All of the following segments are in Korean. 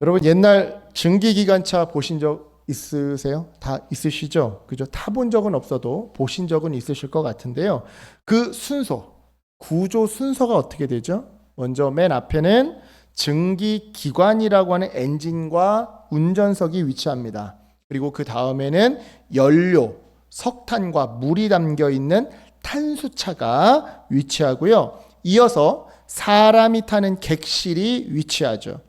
여러분 옛날 증기기관차 보신 적 있으세요? 다 있으시죠? 그죠? 타본 적은 없어도 보신 적은 있으실 것 같은데요. 그 순서, 구조 순서가 어떻게 되죠? 먼저 맨 앞에는 증기기관이라고 하는 엔진과 운전석이 위치합니다. 그리고 그 다음에는 연료, 석탄과 물이 담겨 있는 탄수차가 위치하고요. 이어서 사람이 타는 객실이 위치하죠.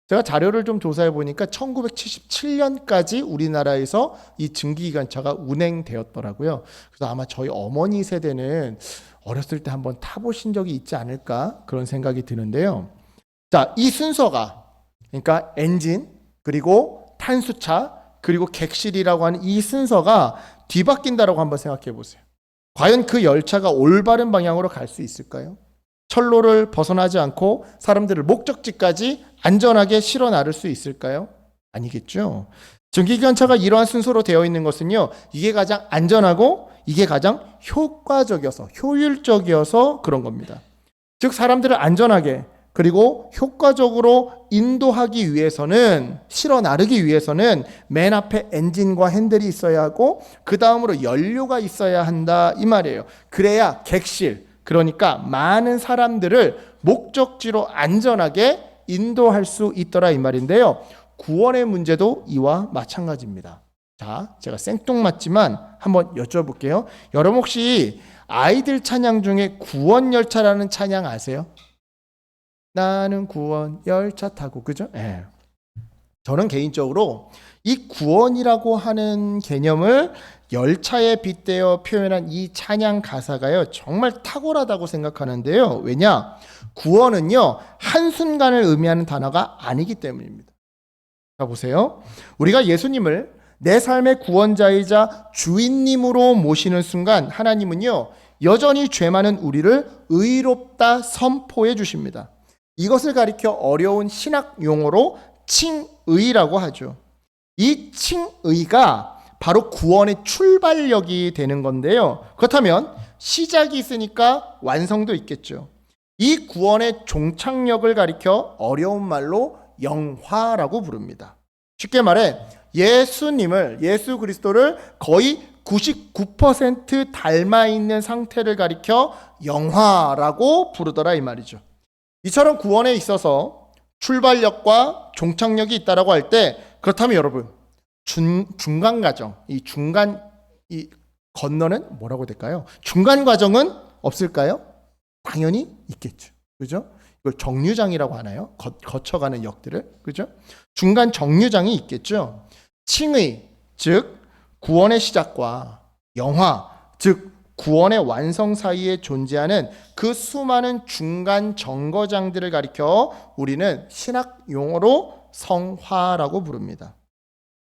제가 자료를 좀 조사해 보니까 1977년까지 우리나라에서 이 증기기관차가 운행되었더라고요. 그래서 아마 저희 어머니 세대는 어렸을 때 한번 타보신 적이 있지 않을까 그런 생각이 드는데요. 자, 이 순서가 그러니까 엔진 그리고 탄수차 그리고 객실이라고 하는 이 순서가 뒤바뀐다라고 한번 생각해 보세요. 과연 그 열차가 올바른 방향으로 갈 수 있을까요? 철로를 벗어나지 않고 사람들을 목적지까지 안전하게 실어 나를 수 있을까요? 아니겠죠. 증기기관차가 이러한 순서로 되어 있는 것은요, 이게 가장 안전하고 이게 가장 효과적이어서 효율적이어서 그런 겁니다. 즉 사람들을 안전하게 그리고 효과적으로 인도하기 위해서는 실어 나르기 위해서는 맨 앞에 엔진과 핸들이 있어야 하고 그 다음으로 연료가 있어야 한다 이 말이에요. 그래야 객실 그러니까 많은 사람들을 목적지로 안전하게 인도할 수 있더라 이 말인데요. 구원의 문제도 이와 마찬가지입니다. 자, 제가 생뚱맞지만 한번 여쭤볼게요. 여러분 혹시 아이들 찬양 중에 구원 열차라는 찬양 아세요? 나는 구원 열차 타고 그죠? 예. 저는 개인적으로 이 구원이라고 하는 개념을 열차에 빗대어 표현한 이 찬양 가사가요 정말 탁월하다고 생각하는데요. 왜냐? 구원은요 한순간을 의미하는 단어가 아니기 때문입니다. 자 보세요. 우리가 예수님을 내 삶의 구원자이자 주인님으로 모시는 순간 하나님은요 여전히 죄 많은 우리를 의롭다 선포해 주십니다. 이것을 가리켜 어려운 신학 용어로 칭의라고 하죠. 이 칭의가 바로 구원의 출발력이 되는 건데요. 그렇다면 시작이 있으니까 완성도 있겠죠. 이 구원의 종착역을 가리켜 어려운 말로 영화라고 부릅니다. 쉽게 말해 예수 그리스도를 거의 99% 닮아 있는 상태를 가리켜 영화라고 부르더라 이 말이죠. 이처럼 구원에 있어서 출발력과 종착역이 있다라고 할 때 그렇다면 여러분 중간 과정, 이 건너는 뭐라고 될까요? 중간 과정은 없을까요? 당연히 있겠죠. 그죠? 이걸 정류장이라고 하나요? 거쳐가는 역들을. 그죠? 중간 정류장이 있겠죠. 칭의, 즉 구원의 시작과 영화, 즉 구원의 완성 사이에 존재하는 그 수많은 중간 정거장들을 가리켜 우리는 신학 용어로 성화라고 부릅니다.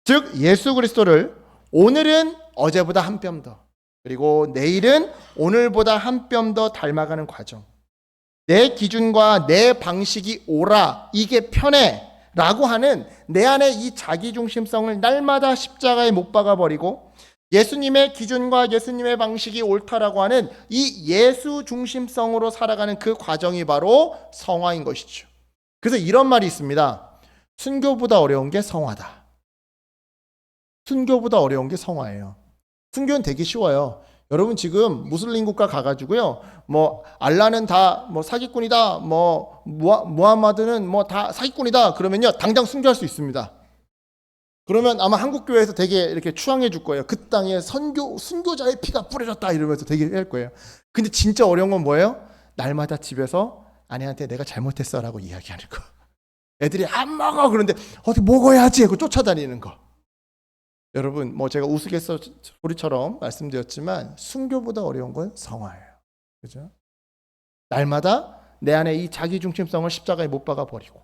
즉 예수 그리스도를 오늘은 어제보다 한 뼘 더 그리고 내일은 오늘보다 한 뼘 더 닮아가는 과정. 내 기준과 내 방식이 옳아 이게 편해 라고 하는 내 안에 이 자기중심성을 날마다 십자가에 못 박아버리고 예수님의 기준과 예수님의 방식이 옳다라고 하는 이 예수 중심성으로 살아가는 그 과정이 바로 성화인 것이죠. 그래서 이런 말이 있습니다. 순교보다 어려운 게 성화다. 순교보다 어려운 게 성화예요. 순교는 되게 쉬워요. 여러분 지금 무슬림 국가 가가지고요, 뭐 알라는 다 뭐 사기꾼이다, 뭐 무함마드는 뭐 다 사기꾼이다 그러면요 당장 순교할 수 있습니다. 그러면 아마 한국 교회에서 되게 이렇게 추앙해 줄 거예요. 그 땅에 순교자의 피가 뿌려졌다 이러면서 되게 할 거예요. 근데 진짜 어려운 건 뭐예요? 날마다 집에서 아내한테 내가 잘못했어라고 이야기하는 거. 애들이 안 먹어 그런데 어디 먹어야지 하고 쫓아다니는 거. 여러분 뭐 제가 우스갯소리처럼 말씀드렸지만 순교보다 어려운 건 성화예요. 그죠? 날마다 내 안에 이 자기중심성을 십자가에 못 박아 버리고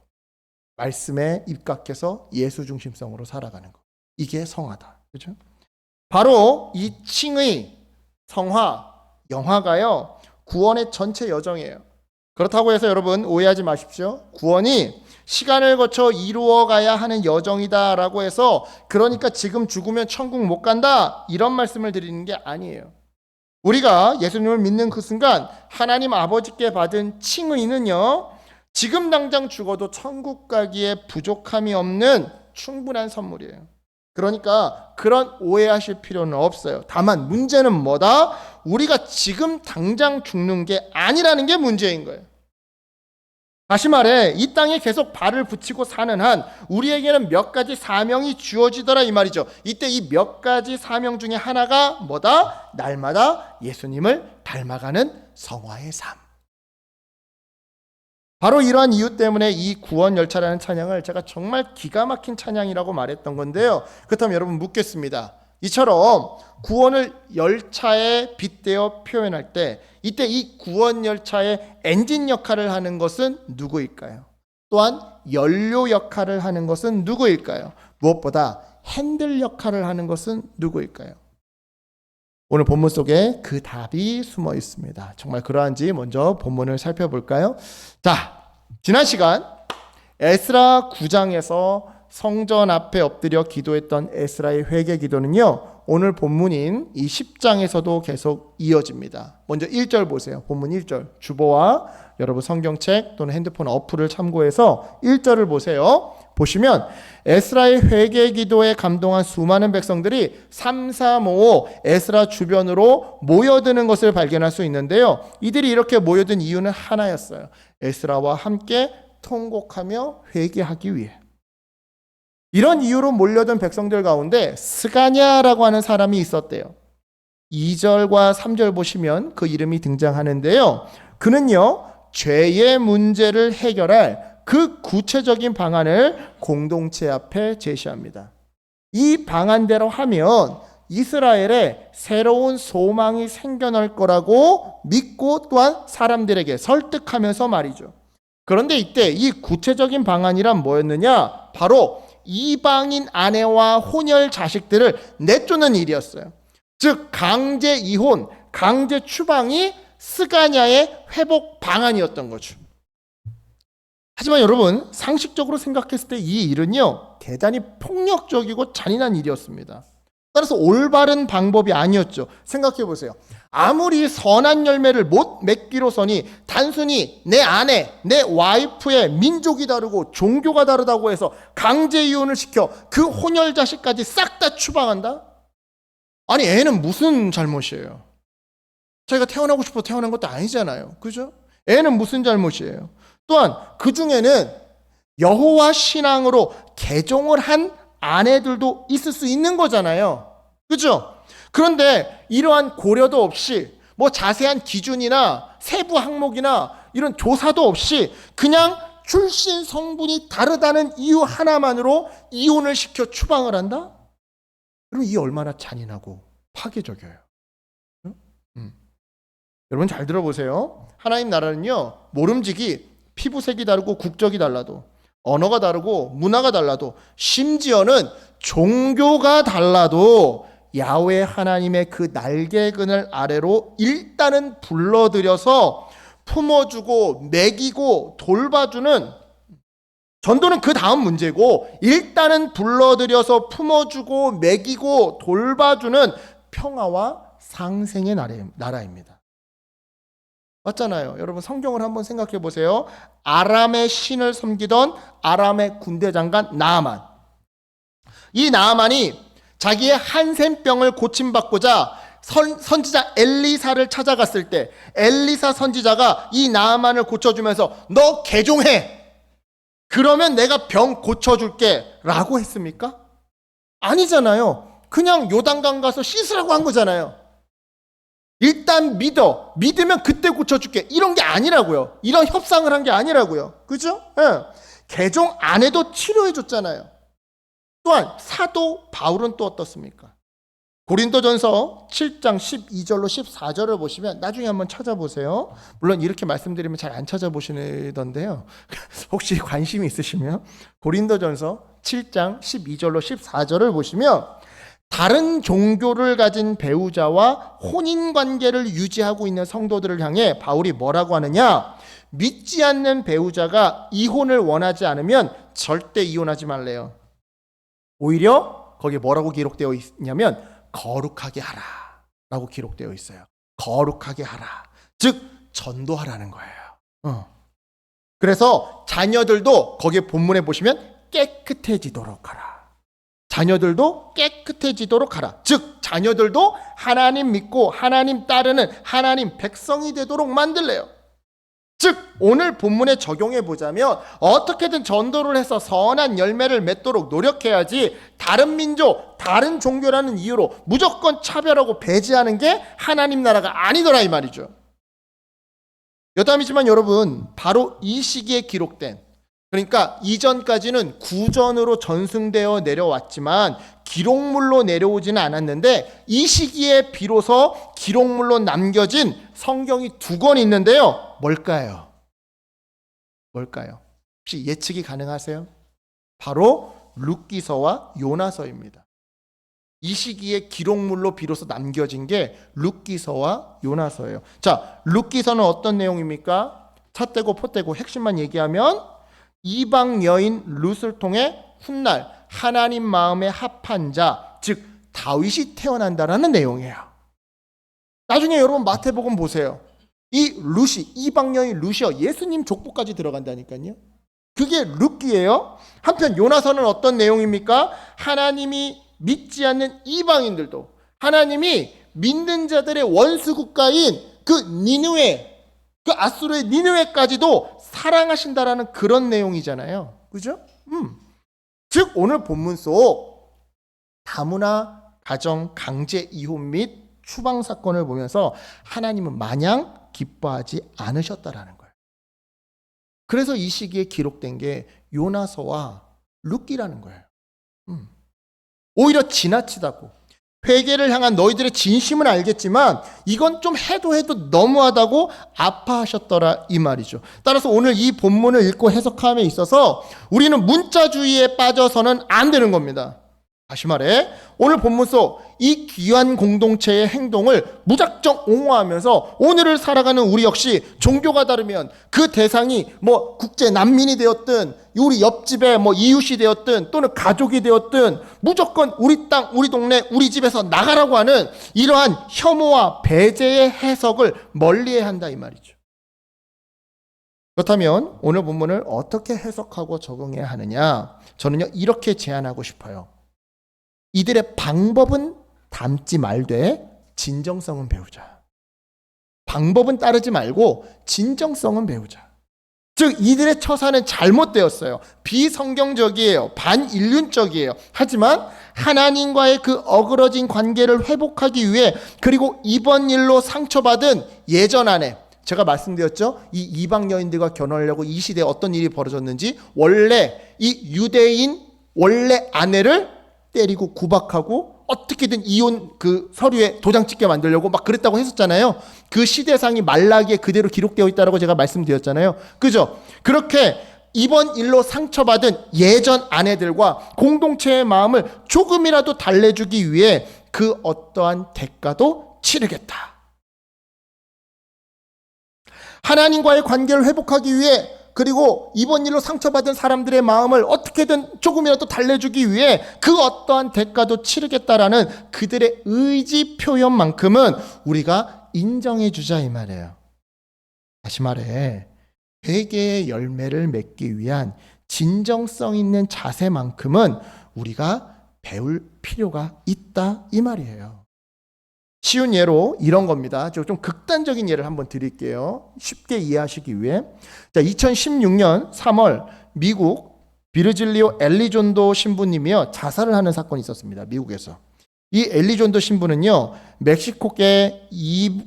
말씀에 입각해서 예수 중심성으로 살아가는 것. 이게 성화다. 그죠? 바로 이 칭의, 성화, 영화가요. 구원의 전체 여정이에요. 그렇다고 해서 여러분 오해하지 마십시오. 구원이 시간을 거쳐 이루어가야 하는 여정이다라고 해서 그러니까 지금 죽으면 천국 못 간다 이런 말씀을 드리는 게 아니에요. 우리가 예수님을 믿는 그 순간 하나님 아버지께 받은 칭의는요. 지금 당장 죽어도 천국 가기에 부족함이 없는 충분한 선물이에요. 그러니까 그런 오해하실 필요는 없어요. 다만 문제는 뭐다? 우리가 지금 당장 죽는 게 아니라는 게 문제인 거예요. 다시 말해 이 땅에 계속 발을 붙이고 사는 한 우리에게는 몇 가지 사명이 주어지더라 이 말이죠. 이때 이 몇 가지 사명 중에 하나가 뭐다? 날마다 예수님을 닮아가는 성화의 삶. 바로 이러한 이유 때문에 이 구원 열차라는 찬양을 제가 정말 기가 막힌 찬양이라고 말했던 건데요. 그렇다면 여러분 묻겠습니다. 이처럼 구원을 열차에 빗대어 표현할 때 이때 이 구원 열차의 엔진 역할을 하는 것은 누구일까요? 또한 연료 역할을 하는 것은 누구일까요? 무엇보다 핸들 역할을 하는 것은 누구일까요? 오늘 본문 속에 그 답이 숨어 있습니다. 정말 그러한지 먼저 본문을 살펴볼까요? 자, 지난 시간 에스라 9장에서 성전 앞에 엎드려 기도했던 에스라의 회개 기도는요, 오늘 본문인 이 10장에서도 계속 이어집니다. 먼저 1절 보세요. 본문 1절. 주보와 여러분 성경책 또는 핸드폰 어플을 참고해서 1절을 보세요. 보시면 에스라의 회개 기도에 감동한 수많은 백성들이 335 에스라 주변으로 모여드는 것을 발견할 수 있는데요. 이들이 이렇게 모여든 이유는 하나였어요. 에스라와 함께 통곡하며 회개하기 위해. 이런 이유로 몰려든 백성들 가운데 스가냐라고 하는 사람이 있었대요. 2절과 3절 보시면 그 이름이 등장하는데요. 그는요, 죄의 문제를 해결할 그 구체적인 방안을 공동체 앞에 제시합니다. 이 방안대로 하면 이스라엘에 새로운 소망이 생겨날 거라고 믿고 또한 사람들에게 설득하면서 말이죠. 그런데 이때 이 구체적인 방안이란 뭐였느냐? 바로 이방인 아내와 혼혈 자식들을 내쫓는 일이었어요. 즉 강제 이혼, 강제 추방이 스가냐의 회복 방안이었던 거죠. 하지만 여러분 상식적으로 생각했을 때 이 일은요 대단히 폭력적이고 잔인한 일이었습니다. 따라서 올바른 방법이 아니었죠. 생각해 보세요. 아무리 선한 열매를 못 맺기로서니 단순히 내 아내, 내 와이프의 민족이 다르고 종교가 다르다고 해서 강제 이혼을 시켜 그 혼혈 자식까지 싹 다 추방한다? 아니 애는 무슨 잘못이에요? 자기가 태어나고 싶어 태어난 것도 아니잖아요. 그죠? 애는 무슨 잘못이에요? 또한 그 중에는 여호와 신앙으로 개종을 한 아내들도 있을 수 있는 거잖아요. 그죠? 그런데 이러한 고려도 없이 뭐 자세한 기준이나 세부 항목이나 이런 조사도 없이 그냥 출신 성분이 다르다는 이유 하나만으로 이혼을 시켜 추방을 한다? 그럼 이게 얼마나 잔인하고 파괴적이에요. 여러분 잘 들어보세요. 하나님 나라는요 모름지기 피부색이 다르고 국적이 달라도 언어가 다르고 문화가 달라도 심지어는 종교가 달라도 야훼 하나님의 그 날개그늘 아래로 일단은 불러들여서 품어주고 먹이고 돌봐주는 전도는 그 다음 문제고 일단은 불러들여서 품어주고 먹이고 돌봐주는 평화와 상생의 나라입니다. 맞잖아요. 여러분 성경을 한번 생각해 보세요. 아람의 신을 섬기던 아람의 군대 장관 나아만. 이 나아만이 자기의 한센병을 고침받고자 선지자 엘리사를 찾아갔을 때 엘리사 선지자가 이 나아만을 고쳐주면서 너 개종해. 그러면 내가 병 고쳐줄게 라고 했습니까? 아니잖아요. 그냥 요단강 가서 씻으라고 한 거잖아요. 일단 믿으면 그때 고쳐줄게 이런 게 아니라고요. 이런 협상을 한 게 아니라고요. 그죠? 네. 개종 안 해도 치료해 줬잖아요. 또한 사도 바울은 또 어떻습니까? 고린도전서 7장 12절로 14절을 보시면 나중에 한번 찾아보세요. 물론 이렇게 말씀드리면 잘 안 찾아보시던데요. 혹시 관심이 있으시면 고린도전서 7장 12절로 14절을 보시면 다른 종교를 가진 배우자와 혼인관계를 유지하고 있는 성도들을 향해 바울이 뭐라고 하느냐? 믿지 않는 배우자가 이혼을 원하지 않으면 절대 이혼하지 말래요. 오히려 거기에 뭐라고 기록되어 있냐면 거룩하게 하라 라고 기록되어 있어요. 거룩하게 하라. 즉 전도하라는 거예요. 그래서 자녀들도 거기에 본문에 보시면 깨끗해지도록 하라. 자녀들도 깨끗해지도록 하라. 즉 자녀들도 하나님 믿고 하나님 따르는 하나님 백성이 되도록 만들래요. 즉 오늘 본문에 적용해 보자면 어떻게든 전도를 해서 선한 열매를 맺도록 노력해야지 다른 민족, 다른 종교라는 이유로 무조건 차별하고 배제하는 게 하나님 나라가 아니더라 이 말이죠. 여담이지만 여러분, 바로 이 시기에 기록된, 그러니까 이전까지는 구전으로 전승되어 내려왔지만 기록물로 내려오지는 않았는데 이 시기에 비로소 기록물로 남겨진 성경이 2권 있는데요. 뭘까요? 혹시 예측이 가능하세요? 바로 룻기서와 요나서입니다. 이 시기에 기록물로 비로소 남겨진 게 룻기서와 요나서예요. 자, 룻기서는 어떤 내용입니까? 삿대고 포대고 핵심만 얘기하면 이방 여인 룻을 통해 훗날 하나님 마음에 합한 자, 즉 다윗이 태어난다라는 내용이에요. 나중에 여러분 마태복음 보세요. 이 룻이, 이방 여인 룻이요, 예수님 족보까지 들어간다니까요. 그게 룻기예요. 한편 요나서는 어떤 내용입니까? 하나님이 믿지 않는 이방인들도 하나님이 믿는 자들의 원수 국가인 그 니느웨, 그 아수르의 니느웨까지도 사랑하신다라는 그런 내용이잖아요. 그죠? 즉 오늘 본문 속 다문화 가정 강제 이혼 및 추방 사건을 보면서 하나님은 마냥 기뻐하지 않으셨다라는 거예요. 그래서 이 시기에 기록된 게 요나서와 룻기라는 거예요. 오히려 지나치다고, 회개를 향한 너희들의 진심은 알겠지만 이건 좀 해도 너무하다고 아파하셨더라 이 말이죠. 따라서 오늘 이 본문을 읽고 해석함에 있어서 우리는 문자주의에 빠져서는 안 되는 겁니다. 다시 말해, 오늘 본문 속 이 귀한 공동체의 행동을 무작정 옹호하면서 오늘을 살아가는 우리 역시 종교가 다르면 그 대상이 뭐 국제 난민이 되었든 우리 옆집에 뭐 이웃이 되었든 또는 가족이 되었든 무조건 우리 땅, 우리 동네, 우리 집에서 나가라고 하는 이러한 혐오와 배제의 해석을 멀리해야 한다 이 말이죠. 그렇다면 오늘 본문을 어떻게 해석하고 적용해야 하느냐? 저는요 이렇게 제안하고 싶어요. 이들의 방법은 닮지 말되 진정성은 배우자. 방법은 따르지 말고 진정성은 배우자. 즉 이들의 처사는 잘못되었어요. 비성경적이에요. 반인륜적이에요. 하지만 하나님과의 그 어그러진 관계를 회복하기 위해, 그리고 이번 일로 상처받은 예전 아내, 제가 말씀드렸죠. 이 이방 여인들과 결혼하려고 이 시대에 어떤 일이 벌어졌는지, 원래 이 유대인 원래 아내를 때리고 구박하고 어떻게든 이혼 그 서류에 도장 찍게 만들려고 막 그랬다고 했었잖아요. 그 시대상이 말라기에 그대로 기록되어 있다고 제가 말씀드렸잖아요. 그죠? 그렇게 이번 일로 상처받은 예전 아내들과 공동체의 마음을 조금이라도 달래주기 위해 그 어떠한 대가도 치르겠다. 하나님과의 관계를 회복하기 위해, 그리고 이번 일로 상처받은 사람들의 마음을 어떻게든 조금이라도 달래주기 위해 그 어떠한 대가도 치르겠다라는 그들의 의지 표현만큼은 우리가 인정해 주자 이 말이에요. 다시 말해, 회개의 열매를 맺기 위한 진정성 있는 자세만큼은 우리가 배울 필요가 있다 이 말이에요. 쉬운 예로 이런 겁니다. 좀 극단적인 예를 한번 드릴게요. 쉽게 이해하시기 위해. 자, 2016년 3월 미국 비르질리오 엘리존도 신부님이요 자살을 하는 사건이 있었습니다. 미국에서. 이 엘리존도 신부는요 멕시코계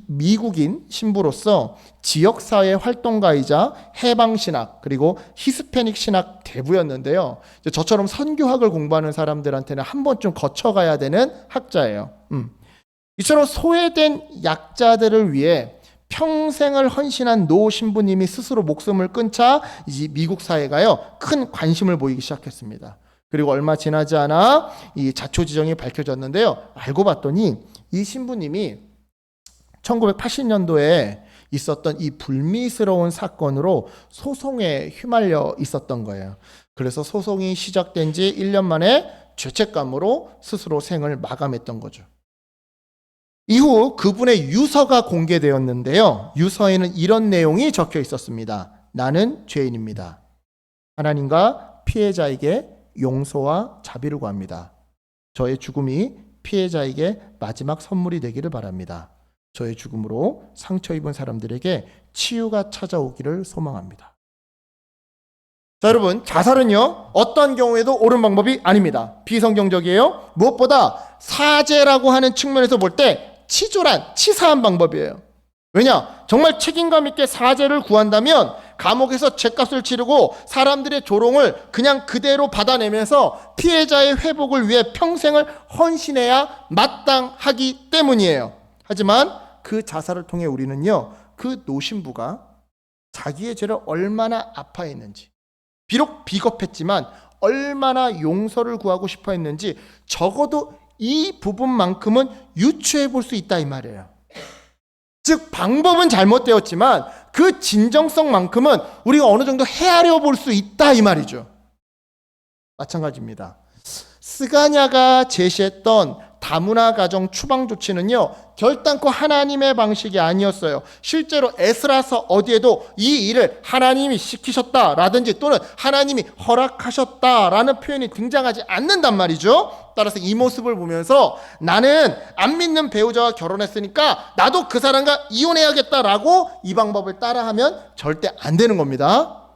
미국인 신부로서 지역사회 활동가이자 해방신학 그리고 히스패닉 신학 대부였는데요. 저처럼 선교학을 공부하는 사람들한테는 한 번쯤 거쳐가야 되는 학자예요. 이처럼 소외된 약자들을 위해 평생을 헌신한 노 신부님이 스스로 목숨을 끊자 이제 미국 사회가요 큰 관심을 보이기 시작했습니다. 그리고 얼마 지나지 않아 이 자초지정이 밝혀졌는데요. 알고 봤더니 이 신부님이 1980년도에 있었던 이 불미스러운 사건으로 소송에 휘말려 있었던 거예요. 그래서 소송이 시작된 지 1년 만에 죄책감으로 스스로 생을 마감했던 거죠. 이후 그분의 유서가 공개되었는데요. 유서에는 이런 내용이 적혀 있었습니다. 나는 죄인입니다. 하나님과 피해자에게 용서와 자비를 구합니다. 저의 죽음이 피해자에게 마지막 선물이 되기를 바랍니다. 저의 죽음으로 상처 입은 사람들에게 치유가 찾아오기를 소망합니다. 자, 여러분, 자살은요, 어떤 경우에도 옳은 방법이 아닙니다. 비성경적이에요. 무엇보다 사죄라고 하는 측면에서 볼 때 치졸한, 치사한 방법이에요. 왜냐? 정말 책임감 있게 사죄를 구한다면 감옥에서 죗값을 치르고 사람들의 조롱을 그냥 그대로 받아내면서 피해자의 회복을 위해 평생을 헌신해야 마땅하기 때문이에요. 하지만 그 자살을 통해 우리는요, 그 노신부가 자기의 죄를 얼마나 아파했는지, 비록 비겁했지만 얼마나 용서를 구하고 싶어 했는지 적어도 이 부분만큼은 유추해 볼 수 있다 이 말이에요. 즉 방법은 잘못되었지만 그 진정성만큼은 우리가 어느 정도 헤아려 볼 수 있다 이 말이죠. 마찬가지입니다. 스가냐가 제시했던 다문화 가정 추방 조치는요, 결단코 하나님의 방식이 아니었어요. 실제로 에스라서 어디에도 이 일을 하나님이 시키셨다라든지 또는 하나님이 허락하셨다라는 표현이 등장하지 않는단 말이죠. 따라서 이 모습을 보면서 나는 안 믿는 배우자와 결혼했으니까 나도 그 사람과 이혼해야겠다라고 이 방법을 따라하면 절대 안 되는 겁니다.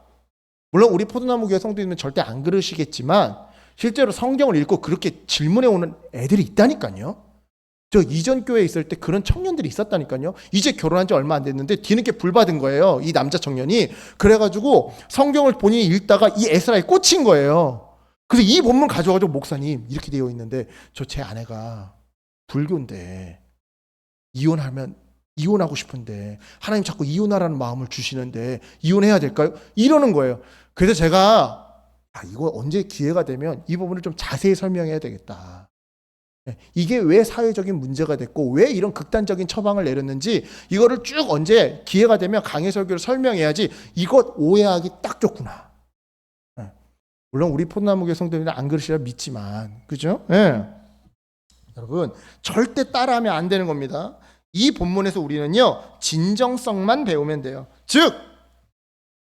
물론 우리 포도나무 교회 성도님은 절대 안 그러시겠지만 실제로 성경을 읽고 그렇게 질문해 오는 애들이 있다니까요. 저 이전 교회에 있을 때 그런 청년들이 있었다니까요. 이제 결혼한 지 얼마 안 됐는데 뒤늦게 불받은 거예요. 이 남자 청년이. 그래가지고 성경을 본인이 읽다가 이 에스라에 꽂힌 거예요. 그래서 이 본문 가져와가지고 목사님 이렇게 되어 있는데 저 제 아내가 불교인데 이혼하고 싶은데 하나님 자꾸 이혼하라는 마음을 주시는데 이혼해야 될까요? 이러는 거예요. 그래서 제가 이거 언제 기회가 되면 이 부분을 좀 자세히 설명해야 되겠다. 이게 왜 사회적인 문제가 됐고 왜 이런 극단적인 처방을 내렸는지 이거를 쭉 언제 기회가 되면 강해 설교를 설명해야지 이것 오해하기 딱 좋구나. 물론 우리 포도나무교회 성도님들 안 그러시라 믿지만 그죠? 여러분 절대 따라하면 안 되는 겁니다. 이 본문에서 우리는요 진정성만 배우면 돼요. 즉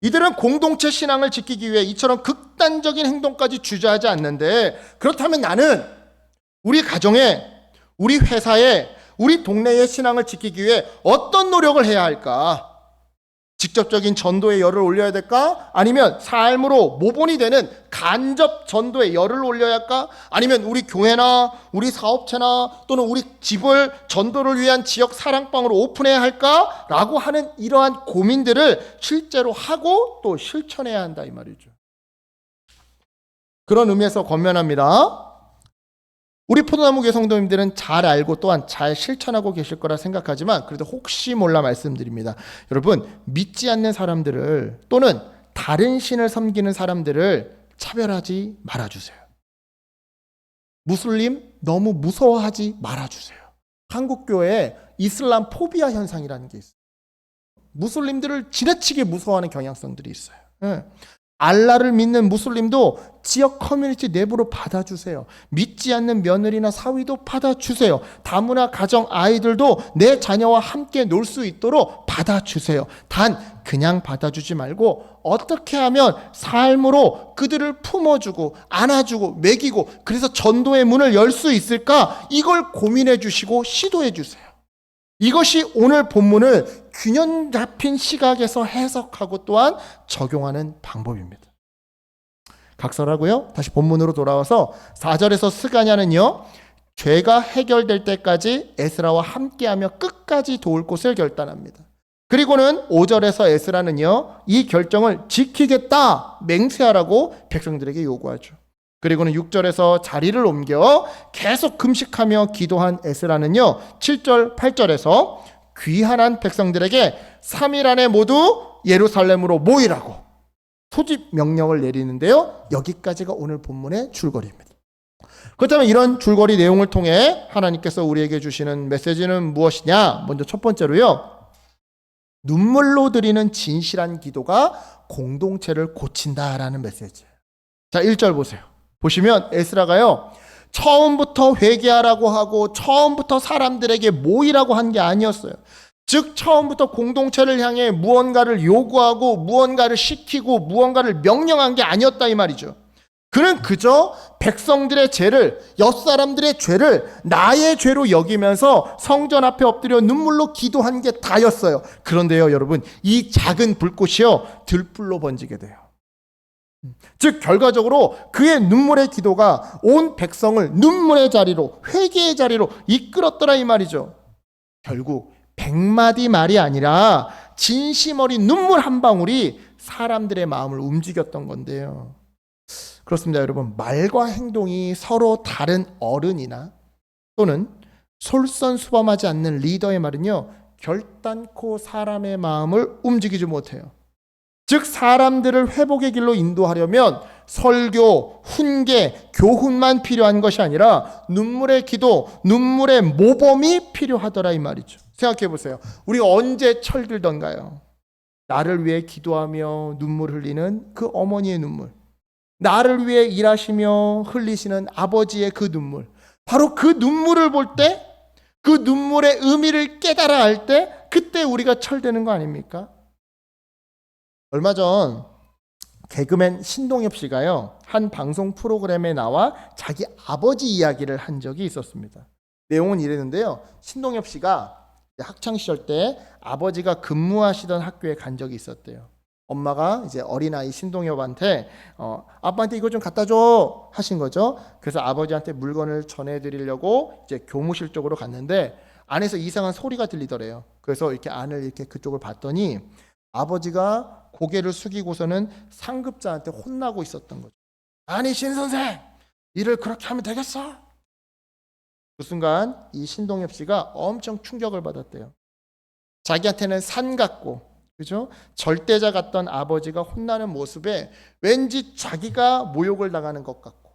이들은 공동체 신앙을 지키기 위해 이처럼 극단적인 행동까지 주저하지 않는데 그렇다면 나는 우리 가정에, 우리 회사에, 우리 동네의 신앙을 지키기 위해 어떤 노력을 해야 할까? 직접적인 전도에 열을 올려야 될까? 아니면 삶으로 모본이 되는 간접 전도에 열을 올려야 할까? 아니면 우리 교회나 우리 사업체나 또는 우리 집을 전도를 위한 지역 사랑방으로 오픈해야 할까? 라고 하는 이러한 고민들을 실제로 하고 또 실천해야 한다 이 말이죠. 그런 의미에서 권면합니다. 우리 포도나무교회 성도님들은 잘 알고 또한 잘 실천하고 계실 거라 생각하지만 그래도 혹시 몰라 말씀드립니다. 여러분 믿지 않는 사람들을 또는 다른 신을 섬기는 사람들을 차별하지 말아주세요. 무슬림 너무 무서워하지 말아주세요. 한국교회에 이슬람 포비아 현상이라는 게 있어요. 무슬림들을 지나치게 무서워하는 경향성들이 있어요. 알라를 믿는 무슬림도 지역 커뮤니티 내부로 받아주세요. 믿지 않는 며느리나 사위도 받아주세요. 다문화 가정 아이들도 내 자녀와 함께 놀 수 있도록 받아주세요. 단 그냥 받아주지 말고 어떻게 하면 삶으로 그들을 품어주고 안아주고 먹이고 그래서 전도의 문을 열 수 있을까? 이걸 고민해 주시고 시도해 주세요. 이것이 오늘 본문을 균형 잡힌 시각에서 해석하고 또한 적용하는 방법입니다. 각설하고요. 다시 본문으로 돌아와서 4절에서 스가냐는요. 죄가 해결될 때까지 에스라와 함께하며 끝까지 도울 곳을 결단합니다. 그리고는 5절에서 에스라는요. 이 결정을 지키겠다 맹세하라고 백성들에게 요구하죠. 그리고는 6절에서 자리를 옮겨 계속 금식하며 기도한 에스라는요. 7절, 8절에서 귀환한 백성들에게 3일 안에 모두 예루살렘으로 모이라고 소집 명령을 내리는데요. 여기까지가 오늘 본문의 줄거리입니다. 그렇다면 이런 줄거리 내용을 통해 하나님께서 우리에게 주시는 메시지는 무엇이냐? 먼저 첫 번째로요. 눈물로 드리는 진실한 기도가 공동체를 고친다라는 메시지예요. 자, 1절 보세요. 보시면 에스라가요. 처음부터 회개하라고 하고 처음부터 사람들에게 모이라고 한 게 아니었어요. 즉 처음부터 공동체를 향해 무언가를 요구하고 무언가를 시키고 무언가를 명령한 게 아니었다 이 말이죠. 그는 그저 백성들의 죄를, 엿사람들의 죄를 나의 죄로 여기면서 성전 앞에 엎드려 눈물로 기도한 게 다였어요. 그런데요 여러분, 이 작은 불꽃이요 들불로 번지게 돼요. 즉 결과적으로 그의 눈물의 기도가 온 백성을 눈물의 자리로, 회개의 자리로 이끌었더라 이 말이죠. 결국 100마디 말이 아니라 진심 어린 눈물 한 방울이 사람들의 마음을 움직였던 건데요. 그렇습니다 여러분. 말과 행동이 서로 다른 어른이나 또는 솔선수범하지 않는 리더의 말은요 결단코 사람의 마음을 움직이지 못해요. 즉 사람들을 회복의 길로 인도하려면 설교, 훈계, 교훈만 필요한 것이 아니라 눈물의 기도, 눈물의 모범이 필요하더라 이 말이죠. 생각해 보세요. 우리 언제 철들던가요? 나를 위해 기도하며 눈물 흘리는 그 어머니의 눈물, 나를 위해 일하시며 흘리시는 아버지의 그 눈물, 바로 그 눈물을 볼 때, 그 눈물의 의미를 깨달아 알 때, 그때 우리가 철드는 거 아닙니까? 얼마 전 개그맨 신동엽 씨가요 한 방송 프로그램에 나와 자기 아버지 이야기를 한 적이 있었습니다. 내용은 이랬는데요, 신동엽 씨가 학창 시절 때 아버지가 근무하시던 학교에 간 적이 있었대요. 엄마가 이제 어린아이 신동엽한테 아빠한테 이거 좀 갖다 줘 하신 거죠. 그래서 아버지한테 물건을 전해드리려고 이제 교무실 쪽으로 갔는데 안에서 이상한 소리가 들리더래요. 그래서 이렇게 안을 이렇게 그쪽을 봤더니 아버지가 고개를 숙이고서는 상급자한테 혼나고 있었던 거죠. 아니 신 선생, 일을 그렇게 하면 되겠어? 그 순간 이 신동엽 씨가 엄청 충격을 받았대요. 자기한테는 산 같고, 그죠? 절대자 같던 아버지가 혼나는 모습에 왠지 자기가 모욕을 당하는 것 같고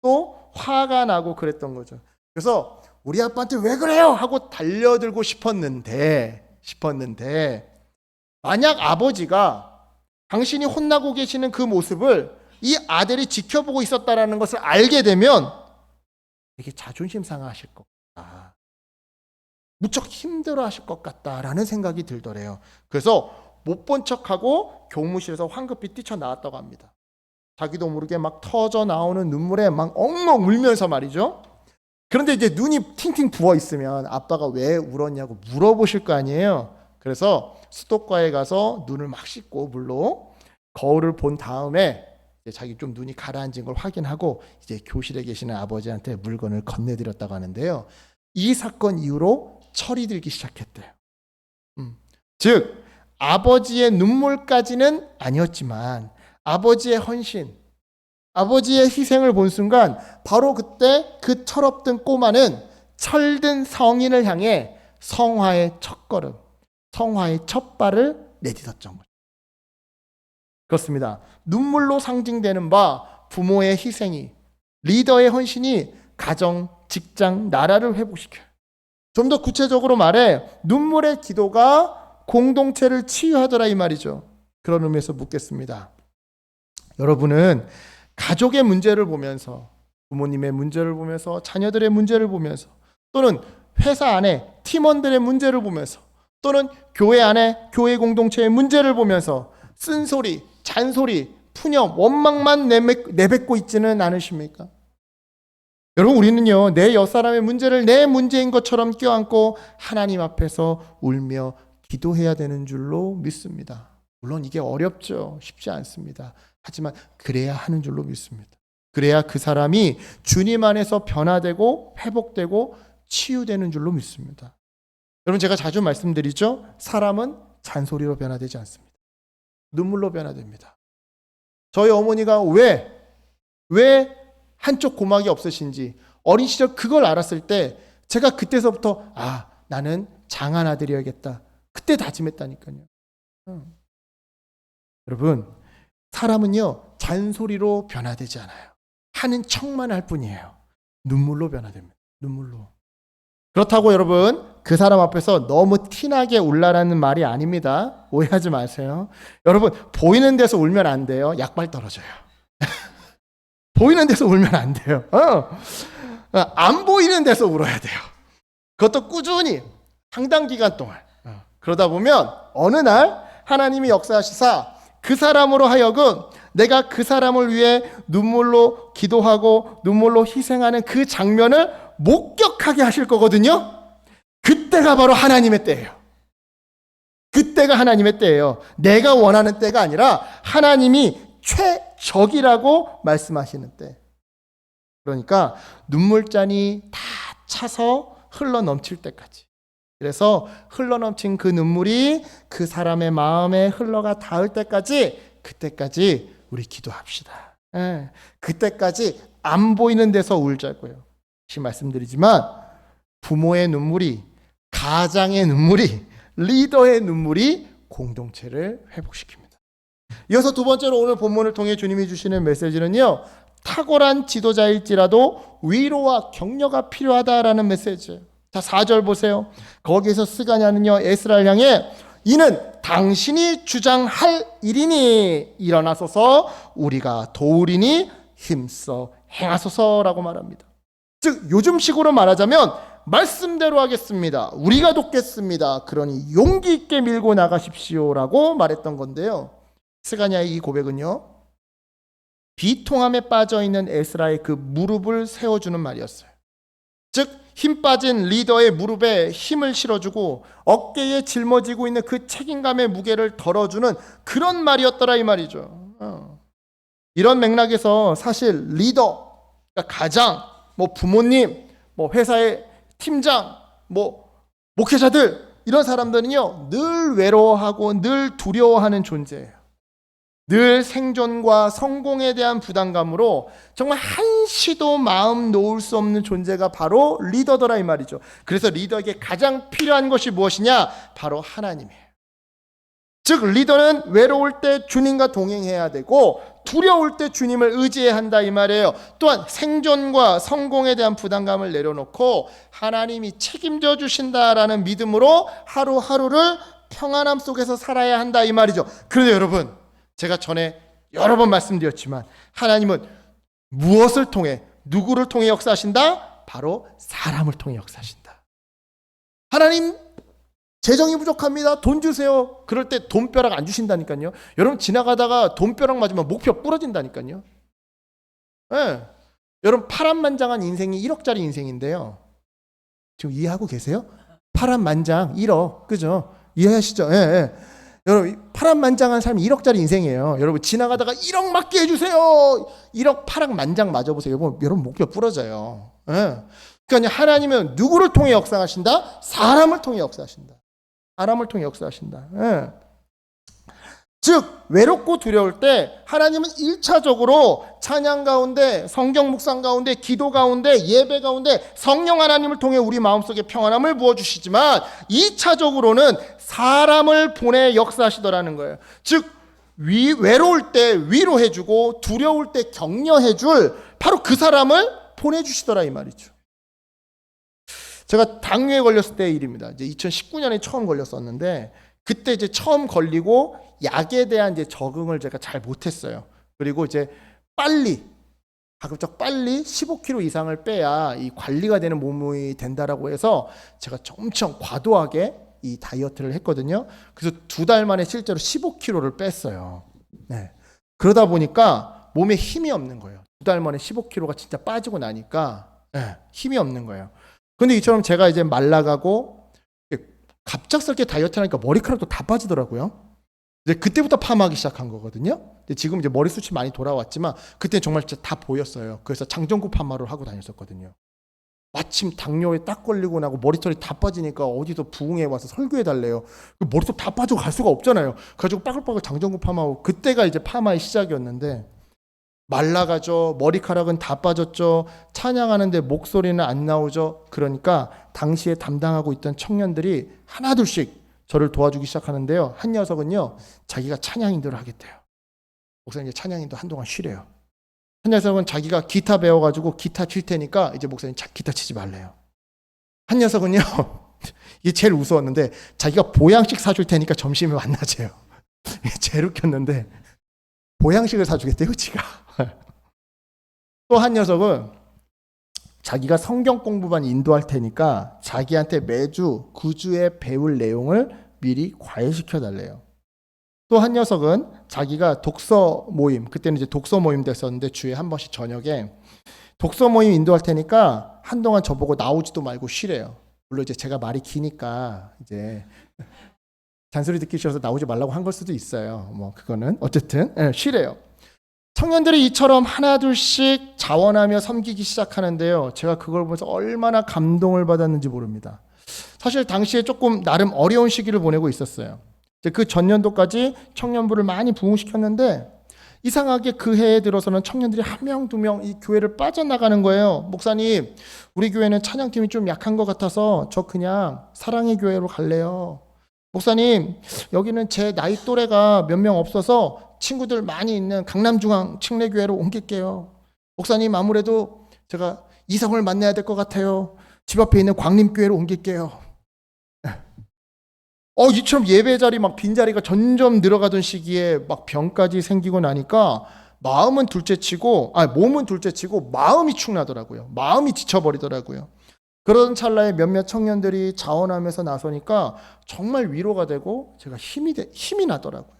또 화가 나고 그랬던 거죠. 그래서 우리 아빠한테 왜 그래요? 하고 달려들고 싶었는데 만약 아버지가 당신이 혼나고 계시는 그 모습을 이 아들이 지켜보고 있었다라는 것을 알게 되면 되게 자존심 상하실 것 같다, 무척 힘들어 하실 것 같다라는 생각이 들더래요. 그래서 못 본 척하고 교무실에서 황급히 뛰쳐나왔다고 합니다. 자기도 모르게 막 터져 나오는 눈물에 막 엉엉 울면서 말이죠. 그런데 이제 눈이 팅팅 부어 있으면 아빠가 왜 울었냐고 물어보실 거 아니에요. 그래서 수도과에 가서 눈을 막 씻고 물로 거울을 본 다음에 이제 자기 좀 눈이 가라앉은 걸 확인하고 이제 교실에 계시는 아버지한테 물건을 건네드렸다고 하는데요. 이 사건 이후로 철이 들기 시작했대요. 즉 아버지의 눈물까지는 아니었지만 아버지의 헌신, 아버지의 희생을 본 순간 바로 그때 그 철없던 꼬마는 철든 성인을 향해 성화의 첫걸음, 성화의 첫 발을 내딛었던 거죠. 그렇습니다. 눈물로 상징되는 바 부모의 희생이, 리더의 헌신이 가정, 직장, 나라를 회복시켜요. 좀 더 구체적으로 말해 눈물의 기도가 공동체를 치유하더라 이 말이죠. 그런 의미에서 묻겠습니다. 여러분은 가족의 문제를 보면서, 부모님의 문제를 보면서, 자녀들의 문제를 보면서, 또는 회사 안에 팀원들의 문제를 보면서, 또는 교회 안에 교회 공동체의 문제를 보면서 쓴소리, 잔소리, 푸념, 원망만 내뱉고 있지는 않으십니까? 여러분, 우리는요 내 옆사람의 문제를 내 문제인 것처럼 껴안고 하나님 앞에서 울며 기도해야 되는 줄로 믿습니다. 물론 이게 어렵죠. 쉽지 않습니다. 하지만 그래야 하는 줄로 믿습니다. 그래야 그 사람이 주님 안에서 변화되고 회복되고 치유되는 줄로 믿습니다. 여러분, 제가 자주 말씀드리죠. 사람은 잔소리로 변화되지 않습니다. 눈물로 변화됩니다. 저희 어머니가 왜 한쪽 고막이 없으신지 어린 시절 그걸 알았을 때 제가 그때서부터 나는 장한 아들이어야겠다, 그때 다짐했다니까요. 여러분, 사람은요 잔소리로 변화되지 않아요. 하는 척만 할 뿐이에요. 눈물로 변화됩니다. 눈물로. 그렇다고 여러분 그 사람 앞에서 너무 티나게 울라라는 말이 아닙니다. 오해하지 마세요. 여러분, 보이는 데서 울면 안 돼요. 약발 떨어져요. 보이는 데서 울면 안 돼요. 안 보이는 데서 울어야 돼요. 그것도 꾸준히 상당 기간 동안. 그러다 보면 어느 날 하나님이 역사하시사 그 사람으로 하여금 내가 그 사람을 위해 눈물로 기도하고 눈물로 희생하는 그 장면을 목격하게 하실 거거든요. 그때가 바로 하나님의 때예요. 그때가 하나님의 때예요. 내가 원하는 때가 아니라 하나님이 최적이라고 말씀하시는 때. 그러니까 눈물잔이 다 차서 흘러 넘칠 때까지. 그래서 흘러 넘친 그 눈물이 그 사람의 마음에 흘러가 닿을 때까지, 그때까지 우리 기도합시다. 그때까지 안 보이는 데서 울자고요. 다시 말씀드리지만 부모의 눈물이, 가장의 눈물이, 리더의 눈물이 공동체를 회복시킵니다. 이어서 두 번째로 오늘 본문을 통해 주님이 주시는 메시지는요, 탁월한 지도자일지라도 위로와 격려가 필요하다라는 메시지예요. 자, 4절 보세요. 거기에서 스가냐는요, 에스라를 향해 이는 당신이 주장할 일이니 일어나소서 우리가 도우리니 힘써 행하소서라고 말합니다. 즉 요즘식으로 말하자면 말씀대로 하겠습니다. 우리가 돕겠습니다. 그러니 용기 있게 밀고 나가십시오라고 말했던 건데요. 스가냐의 이 고백은요, 비통함에 빠져있는 에스라의 그 무릎을 세워주는 말이었어요. 즉 힘 빠진 리더의 무릎에 힘을 실어주고 어깨에 짊어지고 있는 그 책임감의 무게를 덜어주는 그런 말이었더라 이 말이죠. 이런 맥락에서 사실 리더, 그러니까 가장, 부모님, 회사의 팀장, 목회자들, 이런 사람들은요 늘 외로워하고 늘 두려워하는 존재예요. 늘 생존과 성공에 대한 부담감으로 정말 한시도 마음 놓을 수 없는 존재가 바로 리더더라 이 말이죠. 그래서 리더에게 가장 필요한 것이 무엇이냐? 바로 하나님이에요. 즉 리더는 외로울 때 주님과 동행해야 되고 두려울 때 주님을 의지해야 한다 이 말이에요. 또한 생존과 성공에 대한 부담감을 내려놓고 하나님이 책임져 주신다라는 믿음으로 하루하루를 평안함 속에서 살아야 한다 이 말이죠. 그런데 여러분, 제가 전에 여러 번 말씀드렸지만 하나님은 무엇을 통해, 누구를 통해 역사하신다? 바로 사람을 통해 역사하신다. 하나님 재정이 부족합니다. 돈 주세요. 그럴 때 돈벼락 안 주신다니까요. 여러분 지나가다가 돈벼락 맞으면 목표 부러진다니까요. 네. 여러분 파란만장한 인생이 1억짜리 인생인데요. 지금 이해하고 계세요? 파란만장 1억, 그죠? 이해하시죠? 예, 예. 여러분 파란만장한 삶이 1억짜리 인생이에요. 여러분 지나가다가 1억 맞게 해주세요. 1억 파란만장 맞아보세요. 여러분 목표 부러져요. 예. 그러니까 하나님은 누구를 통해 역사하신다? 사람을 통해 역사하신다. 사람을 통해 역사하신다. 예. 즉 외롭고 두려울 때 하나님은 1차적으로 찬양 가운데, 성경 묵상 가운데, 기도 가운데, 예배 가운데 성령 하나님을 통해 우리 마음속에 평안함을 부어주시지만 2차적으로는 사람을 보내 역사하시더라는 거예요. 즉 외로울 때 위로해주고 두려울 때 격려해줄 바로 그 사람을 보내주시더라 이 말이죠. 제가 당뇨에 걸렸을 때의 일입니다. 이제 2019년에 처음 걸렸었는데 그때 이제 처음 걸리고 약에 대한 이제 적응을 제가 잘 못했어요. 그리고 이제 가급적 빨리 15kg 이상을 빼야 이 관리가 되는 몸이 된다라고 해서 제가 엄청 과도하게 이 다이어트를 했거든요. 그래서 2달 만에 실제로 15kg를 뺐어요. 네. 그러다 보니까 몸에 힘이 없는 거예요. 2달 만에 15kg가 진짜 빠지고 나니까 힘이 없는 거예요. 근데 이처럼 제가 이제 말라가고 갑작스럽게 다이어트를 하니까 머리카락도 다 빠지더라고요. 이제 그때부터 파마하기 시작한 거거든요. 지금 이제 머리숱이 많이 돌아왔지만 그때 정말 진짜 다 보였어요. 그래서 장전구 파마를 하고 다녔었거든요. 마침 당뇨에 딱 걸리고 나고 머리털이 다 빠지니까 어디서 부흥회 와서 설교해 달래요. 머리털 다 빠지고 갈 수가 없잖아요. 그래가지고 빠글빠글 장전구 파마하고 그때가 이제 파마의 시작이었는데 말라가죠. 머리카락은 다 빠졌죠. 찬양하는데 목소리는 안 나오죠. 그러니까 당시에 담당하고 있던 청년들이 하나둘씩 저를 도와주기 시작하는데요. 한 녀석은요, 자기가 찬양인도를 하겠대요. 목사님 이제 찬양인도 한동안 쉬래요. 한 녀석은 자기가 기타 배워가지고 기타 칠 테니까 이제 목사님 기타 치지 말래요. 한 녀석은요, 이게 제일 우스웠는데 자기가 보양식 사줄 테니까 점심에 만나재요. 제일 웃겼는데 보양식을 사주겠대요, 지가. 또 한 녀석은 자기가 성경 공부반 인도할 테니까 자기한테 매주 9주에 배울 내용을 미리 과외시켜 달래요. 또 한 녀석은 자기가 독서 모임, 그때는 이제 독서 모임 됐었는데 주에 한 번씩 저녁에 독서 모임 인도할 테니까 한동안 저보고 나오지도 말고 쉬래요. 물론 이제 제가 말이 기니까 이제 잔소리 듣기 싫어서 나오지 말라고 한 걸 수도 있어요. 뭐 그거는 어쨌든 쉬래요. 청년들이 이처럼 하나둘씩 자원하며 섬기기 시작하는데요. 제가 그걸 보면서 얼마나 감동을 받았는지 모릅니다. 사실 당시에 조금 나름 어려운 시기를 보내고 있었어요. 그 전년도까지 청년부를 많이 부흥시켰는데 이상하게 그 해에 들어서는 청년들이 한 명, 두 명 이 교회를 빠져나가는 거예요. 목사님, 우리 교회는 찬양팀이 좀 약한 것 같아서 저 그냥 사랑의 교회로 갈래요. 목사님, 여기는 제 나이 또래가 몇 명 없어서 친구들 많이 있는 강남중앙 칙례교회로 옮길게요. 목사님, 아무래도 제가 이성을 만나야 될 것 같아요. 집 앞에 있는 광림교회로 옮길게요. 이처럼 예배 자리 막 빈자리가 점점 늘어가던 시기에 막 병까지 생기고 나니까 몸은 둘째치고 마음이 축나더라고요. 마음이 지쳐버리더라고요. 그런 찰나에 몇몇 청년들이 자원하면서 나서니까 정말 위로가 되고 제가 힘이 나더라고요.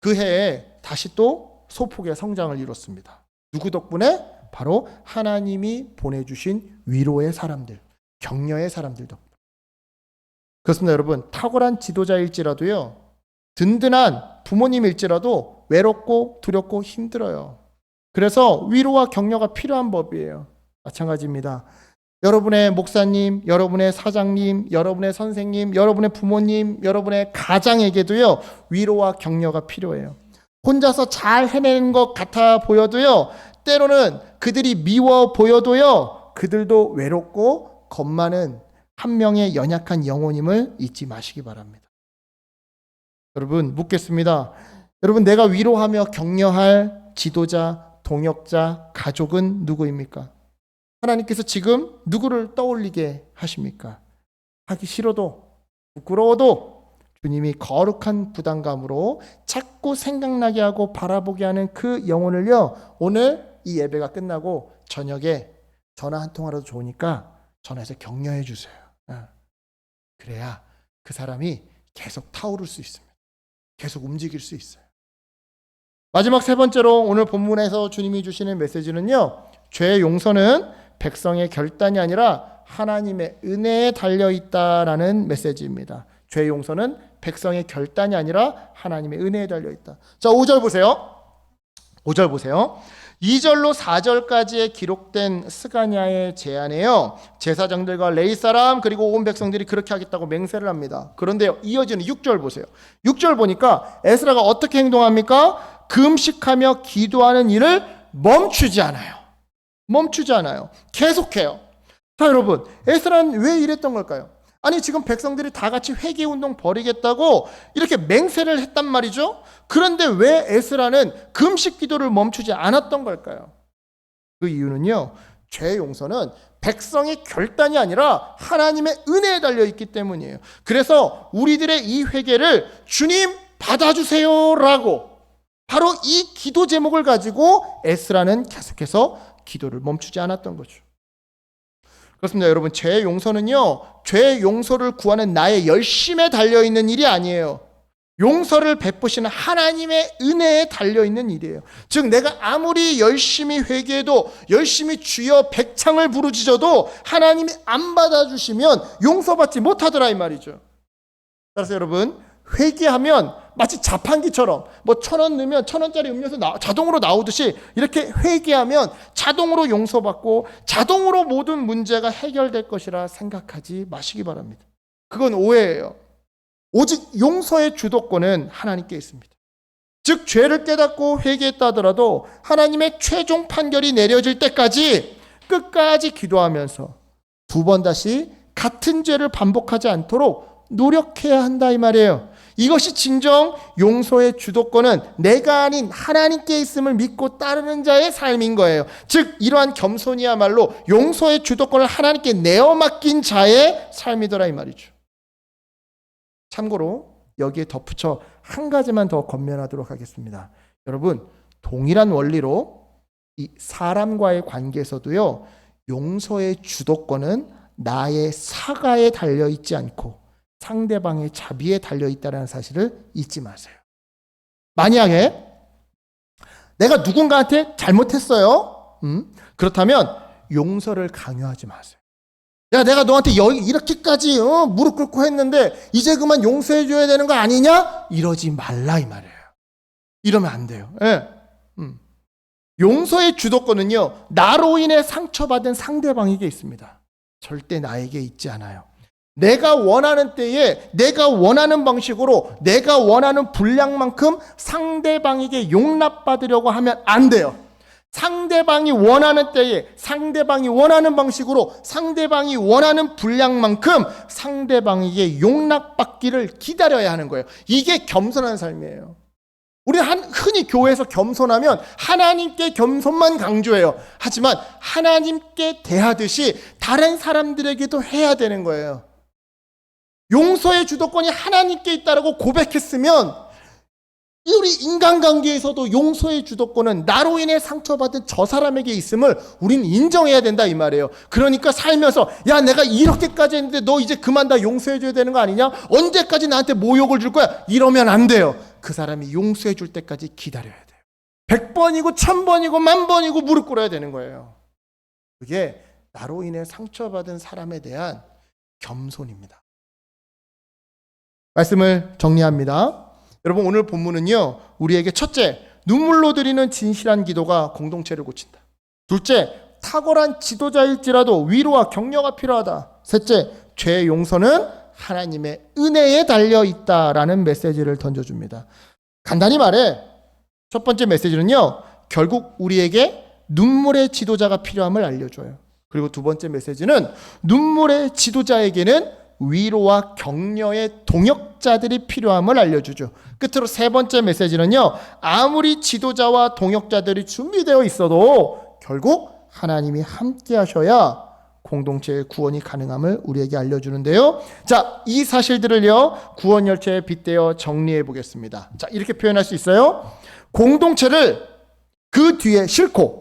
그 해에 다시 또 소폭의 성장을 이뤘습니다. 누구 덕분에? 바로 하나님이 보내주신 위로의 사람들, 격려의 사람들 덕분. 그렇습니다, 여러분. 탁월한 지도자일지라도요, 든든한 부모님일지라도 외롭고 두렵고 힘들어요. 그래서 위로와 격려가 필요한 법이에요. 마찬가지입니다. 여러분의 목사님, 여러분의 사장님, 여러분의 선생님, 여러분의 부모님, 여러분의 가장에게도요, 위로와 격려가 필요해요. 혼자서 잘 해내는 것 같아 보여도요, 때로는 그들이 미워 보여도요, 그들도 외롭고 겁 많은 한 명의 연약한 영혼임을 잊지 마시기 바랍니다. 여러분, 묻겠습니다. 여러분, 내가 위로하며 격려할 지도자, 동역자, 가족은 누구입니까? 하나님께서 지금 누구를 떠올리게 하십니까? 하기 싫어도 부끄러워도 주님이 거룩한 부담감으로 자꾸 생각나게 하고 바라보게 하는 그 영혼을요, 오늘 이 예배가 끝나고 저녁에 전화 한 통화라도 좋으니까 전화해서 격려해 주세요. 그래야 그 사람이 계속 타오를 수 있습니다. 계속 움직일 수 있어요. 마지막 세 번째로 오늘 본문에서 주님이 주시는 메시지는요, 죄의 용서는 백성의 결단이 아니라 하나님의 은혜에 달려있다라는 메시지입니다. 죄의 용서는 백성의 결단이 아니라 하나님의 은혜에 달려있다. 자, 5절 보세요. 5절 보세요. 2절로 4절까지에 기록된 스가냐의 제안에요, 제사장들과 레위 사람 그리고 온 백성들이 그렇게 하겠다고 맹세를 합니다. 그런데 이어지는 6절 보세요. 6절 보니까 에스라가 어떻게 행동합니까? 금식하며 기도하는 일을 멈추지 않아요. 계속해요. 자, 여러분, 에스라는 왜 이랬던 걸까요? 아니, 지금 백성들이 다 같이 회개운동 벌이겠다고 이렇게 맹세를 했단 말이죠. 그런데 왜 에스라는 금식 기도를 멈추지 않았던 걸까요? 그 이유는요, 죄 용서는 백성의 결단이 아니라 하나님의 은혜에 달려있기 때문이에요. 그래서 우리들의 이 회개를 주님 받아주세요 라고 바로 이 기도 제목을 가지고 에스라는 계속해서 기도를 멈추지 않았던 거죠. 그렇습니다, 여러분. 죄의 용서는요, 죄의 용서를 구하는 나의 열심에 달려있는 일이 아니에요. 용서를 베푸시는 하나님의 은혜에 달려있는 일이에요. 즉, 내가 아무리 열심히 회개해도, 열심히 주여 백창을 부르짖어도 하나님이 안 받아주시면 용서받지 못하더라 이 말이죠. 따라서 여러분, 회개하면 마치 자판기처럼 1,000원 넣으면 1,000원짜리 음료수 자동으로 나오듯이 이렇게 회개하면 자동으로 용서받고 자동으로 모든 문제가 해결될 것이라 생각하지 마시기 바랍니다. 그건 오해예요. 오직 용서의 주도권은 하나님께 있습니다. 즉, 죄를 깨닫고 회개했다 하더라도 하나님의 최종 판결이 내려질 때까지 끝까지 기도하면서 2번 다시 같은 죄를 반복하지 않도록 노력해야 한다 이 말이에요. 이것이 진정 용서의 주도권은 내가 아닌 하나님께 있음을 믿고 따르는 자의 삶인 거예요. 즉, 이러한 겸손이야말로 용서의 주도권을 하나님께 내어 맡긴 자의 삶이더라 이 말이죠. 참고로 여기에 덧붙여 한 가지만 더 권면하도록 하겠습니다. 여러분, 동일한 원리로 이 사람과의 관계에서도요, 용서의 주도권은 나의 사과에 달려있지 않고 상대방의 자비에 달려있다는 사실을 잊지 마세요. 만약에 내가 누군가한테 잘못했어요. 그렇다면 용서를 강요하지 마세요. 야, 내가 너한테 이렇게까지 무릎 꿇고 했는데 이제 그만 용서해줘야 되는 거 아니냐? 이러지 말라 이 말이에요. 이러면 안 돼요. 예. 용서의 주도권은요, 나로 인해 상처받은 상대방에게 있습니다. 절대 나에게 있지 않아요. 내가 원하는 때에 내가 원하는 방식으로 내가 원하는 분량만큼 상대방에게 용납받으려고 하면 안 돼요. 상대방이 원하는 때에 상대방이 원하는 방식으로 상대방이 원하는 분량만큼 상대방에게 용납받기를 기다려야 하는 거예요. 이게 겸손한 삶이에요. 우리는 흔히 교회에서 겸손하면 하나님께 겸손만 강조해요. 하지만 하나님께 대하듯이 다른 사람들에게도 해야 되는 거예요. 용서의 주도권이 하나님께 있다라고 고백했으면 우리 인간관계에서도 용서의 주도권은 나로 인해 상처받은 저 사람에게 있음을 우린 인정해야 된다 이 말이에요. 그러니까 살면서 야, 내가 이렇게까지 했는데 너 이제 그만 다 용서해줘야 되는 거 아니냐? 언제까지 나한테 모욕을 줄 거야? 이러면 안 돼요. 그 사람이 용서해 줄 때까지 기다려야 돼요. 100번이고 1000번이고 10,000번이고 무릎 꿇어야 되는 거예요. 그게 나로 인해 상처받은 사람에 대한 겸손입니다. 말씀을 정리합니다. 여러분, 오늘 본문은요, 우리에게 첫째, 눈물로 드리는 진실한 기도가 공동체를 고친다. 둘째, 탁월한 지도자일지라도 위로와 격려가 필요하다. 셋째, 죄의 용서는 하나님의 은혜에 달려 있다라는 메시지를 던져줍니다. 간단히 말해, 첫 번째 메시지는요, 결국 우리에게 눈물의 지도자가 필요함을 알려줘요. 그리고 두 번째 메시지는 눈물의 지도자에게는 위로와 격려의 동역자들이 필요함을 알려주죠. 끝으로 세 번째 메시지는요, 아무리 지도자와 동역자들이 준비되어 있어도 결국 하나님이 함께 하셔야 공동체의 구원이 가능함을 우리에게 알려주는데요. 자, 이 사실들을요, 구원 열차에 빗대어 정리해 보겠습니다. 자, 이렇게 표현할 수 있어요. 공동체를 그 뒤에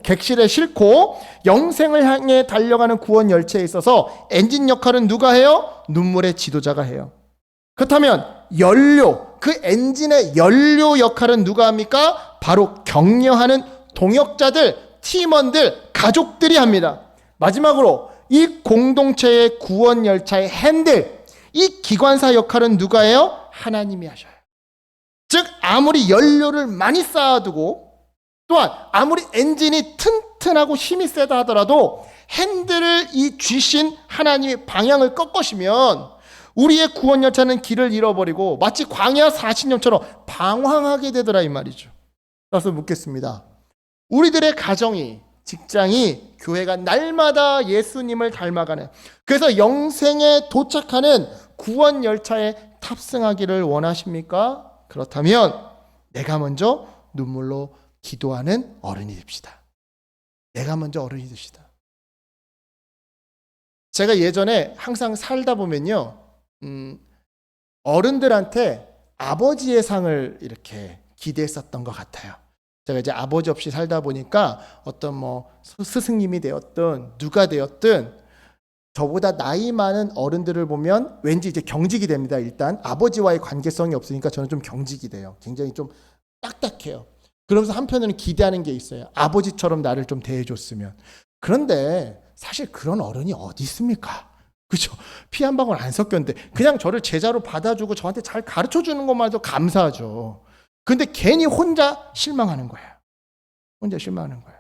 객실에 싣고 영생을 향해 달려가는 구원 열차에 있어서 엔진 역할은 누가 해요? 눈물의 지도자가 해요. 그렇다면 그 엔진의 연료 역할은 누가 합니까? 바로 격려하는 동역자들, 팀원들, 가족들이 합니다. 마지막으로 이 공동체의 구원 열차의 핸들, 이 기관사 역할은 누가 해요? 하나님이 하셔요. 즉, 아무리 연료를 많이 쌓아두고 또한 아무리 엔진이 튼튼하고 힘이 세다 하더라도 핸들을 이 쥐신 하나님의 방향을 꺾으시면 우리의 구원 열차는 길을 잃어버리고 마치 광야 40년처럼 방황하게 되더라 이 말이죠. 그래서 묻겠습니다. 우리들의 가정이, 직장이, 교회가 날마다 예수님을 닮아가는, 그래서 영생에 도착하는 구원 열차에 탑승하기를 원하십니까? 그렇다면 내가 먼저 눈물로 기도하는 어른이 됩시다. 내가 먼저 어른이 됩시다. 제가 예전에 항상 살다 보면요, 어른들한테 아버지의 상을 이렇게 기대했었던 것 같아요. 제가 이제 아버지 없이 살다 보니까 어떤 스승님이 되었든 누가 되었든 저보다 나이 많은 어른들을 보면 왠지 이제 경직이 됩니다. 일단 아버지와의 관계성이 없으니까 저는 좀 경직이 돼요. 굉장히 좀 딱딱해요. 그러면서 한편으로는 기대하는 게 있어요. 아버지처럼 나를 좀 대해줬으면. 그런데 사실 그런 어른이 어디 있습니까? 그렇죠? 피 한 방울 안 섞였는데 그냥 저를 제자로 받아주고 저한테 잘 가르쳐주는 것만 해도 감사하죠. 근데 괜히 혼자 실망하는 거예요. 혼자 실망하는 거예요.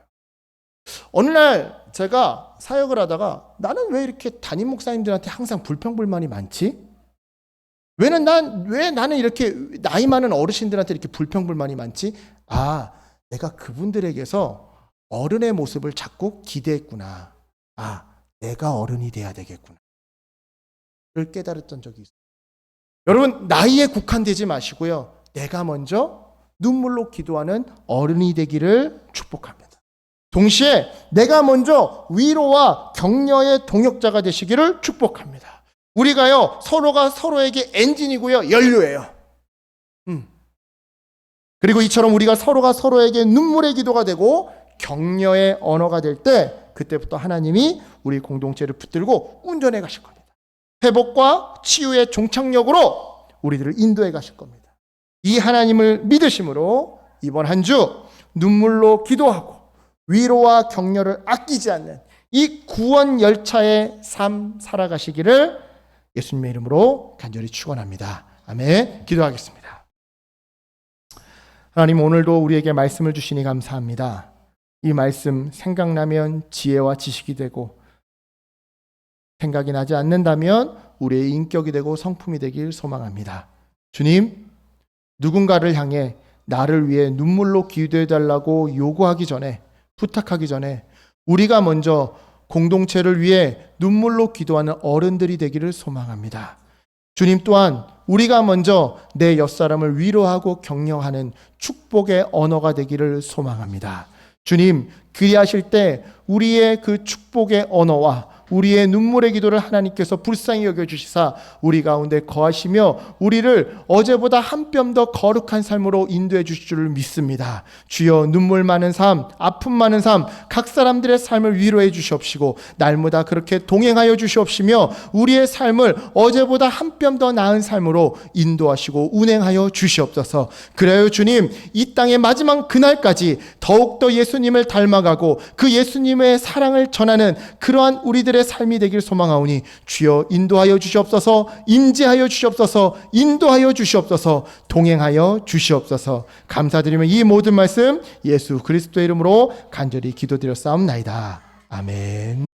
어느 날 제가 사역을 하다가 나는 왜 이렇게 담임 목사님들한테 항상 불평불만이 많지? 왜 나는 이렇게 나이 많은 어르신들한테 이렇게 불평불만이 많지? 아, 내가 그분들에게서 어른의 모습을 자꾸 기대했구나. 아, 내가 어른이 돼야 되겠구나. 를 깨달았던 적이 있어요. 여러분, 나이에 국한되지 마시고요. 내가 먼저 눈물로 기도하는 어른이 되기를 축복합니다. 동시에 내가 먼저 위로와 격려의 동역자가 되시기를 축복합니다. 우리가요, 서로가 서로에게 엔진이고요, 연료예요. 그리고 이처럼 우리가 서로가 서로에게 눈물의 기도가 되고 격려의 언어가 될 때 그때부터 하나님이 우리 공동체를 붙들고 운전해 가실 겁니다. 회복과 치유의 종착역으로 우리들을 인도해 가실 겁니다. 이 하나님을 믿으심으로 이번 한 주 눈물로 기도하고 위로와 격려를 아끼지 않는 이 구원 열차의 삶 살아가시기를 예수님의 이름으로 간절히 축원합니다. 아멘. 기도하겠습니다. 하나님, 오늘도 우리에게 말씀을 주시니 감사합니다. 이 말씀 생각나면 지혜와 지식이 되고, 생각이 나지 않는다면 우리의 인격이 되고 성품이 되길 소망합니다. 주님, 누군가를 향해 나를 위해 눈물로 기도해 달라고 요구하기 전에, 부탁하기 전에 우리가 먼저 공동체를 위해 눈물로 기도하는 어른들이 되기를 소망합니다. 주님, 또한 우리가 먼저 내 옆사람을 위로하고 격려하는 축복의 언어가 되기를 소망합니다. 주님, 그리하실 때 우리의 그 축복의 언어와 우리의 눈물의 기도를 하나님께서 불쌍히 여겨주시사 우리 가운데 거하시며 우리를 어제보다 한 뼘 더 거룩한 삶으로 인도해 주실 줄 믿습니다. 주여, 눈물 많은 삶, 아픔 많은 삶, 각 사람들의 삶을 위로해 주시옵시고 날마다 그렇게 동행하여 주시옵시며 우리의 삶을 어제보다 한 뼘 더 나은 삶으로 인도하시고 운행하여 주시옵소서. 그래요 주님, 이 땅의 마지막 그날까지 더욱더 예수님을 닮아가고 그 예수님의 사랑을 전하는 그러한 우리들의 삶이 되길 소망하오니 주여 인도하여 주시옵소서, 임재하여 주시옵소서, 인도하여 주시옵소서, 동행하여 주시옵소서. 감사드리며 이 모든 말씀 예수 그리스도의 이름으로 간절히 기도드렸사옵나이다. 아멘.